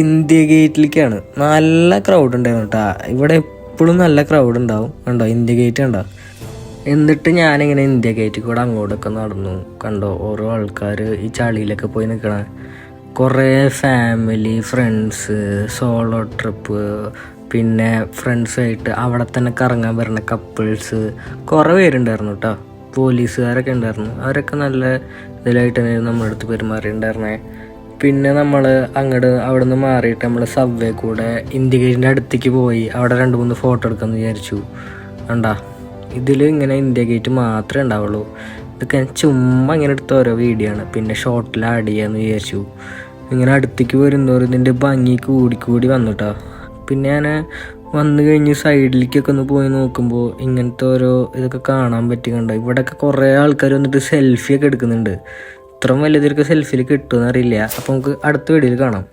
India ഗേറ്റിലേക്കാണ്. നല്ല crowd ഉണ്ടായിരുന്നു കേട്ടോ. ഇവിടെ എപ്പോഴും നല്ല ക്രൗഡ് ഉണ്ടാവും. കണ്ടോ ഇന്ത്യ ഗേറ്റ് കണ്ടോ. എന്നിട്ട് ഞാനിങ്ങനെ ഇന്ത്യ ഗേറ്റിൽ കൂടെ അങ്ങോട്ടൊക്കെ നടന്നു. കണ്ടോ ഓരോ ആൾക്കാർ ഈ ചളിയിലൊക്കെ പോയി നിൽക്കണ. കുറേ ഫാമിലി, ഫ്രണ്ട്സ്, സോളോ ട്രിപ്പ്, പിന്നെ ഫ്രണ്ട്സായിട്ട് അവിടെ തന്നെ കറങ്ങാൻ വരുന്ന കപ്പിൾസ് കുറേ പേരുണ്ടായിരുന്നു കേട്ടോ. പോലീസുകാരൊക്കെ ഉണ്ടായിരുന്നു. അവരൊക്കെ നല്ല ഇതിലായിട്ട് തന്നെ നമ്മുടെ അടുത്ത് പെരുമാറിയിട്ടുണ്ടായിരുന്നേ. പിന്നെ നമ്മൾ അവിടെ നിന്ന് മാറിയിട്ട് നമ്മൾ സബ്വേ കൂടെ ഇന്ത്യ ഗേറ്റിൻ്റെ അടുത്തേക്ക് പോയി അവിടെ 2-3 ഫോട്ടോ എടുക്കാമെന്ന് വിചാരിച്ചു. കണ്ടാ ഇതിൽ ഇങ്ങനെ ഇന്ത്യ ഗേറ്റ് മാത്രമേ ഉണ്ടാവുള്ളൂ. ഇതൊക്കെ ഞാൻ ചുമ്മാ ഇങ്ങനെ എടുത്ത ഓരോ വീഡിയോ ആണ്. പിന്നെ ഷോർട്ടിൽ ആഡ് ചെയ്യാമെന്ന് വിചാരിച്ചു. ഇങ്ങനെ അടുത്തേക്ക് വരുന്നവർ ഇതിൻ്റെ ഭംഗി കൂടി വന്നിട്ടാ. പിന്നെ ഞാൻ വന്നു കഴിഞ്ഞ് സൈഡിലേക്കൊക്കെ ഒന്ന് പോയി നോക്കുമ്പോൾ ഇങ്ങനത്തെ ഓരോ ഇതൊക്കെ കാണാൻ പറ്റി. കണ്ടോ ഇവിടെയൊക്കെ കുറേ ആൾക്കാർ വന്നിട്ട് സെൽഫിയൊക്കെ എടുക്കുന്നുണ്ട്. ഇത്രയും വലിയതിലൊക്കെ സെൽഫിയിൽ കിട്ടുമെന്ന് അറിയില്ല. അപ്പോൾ നമുക്ക് അടുത്ത വീഡിയോയിൽ കാണാം.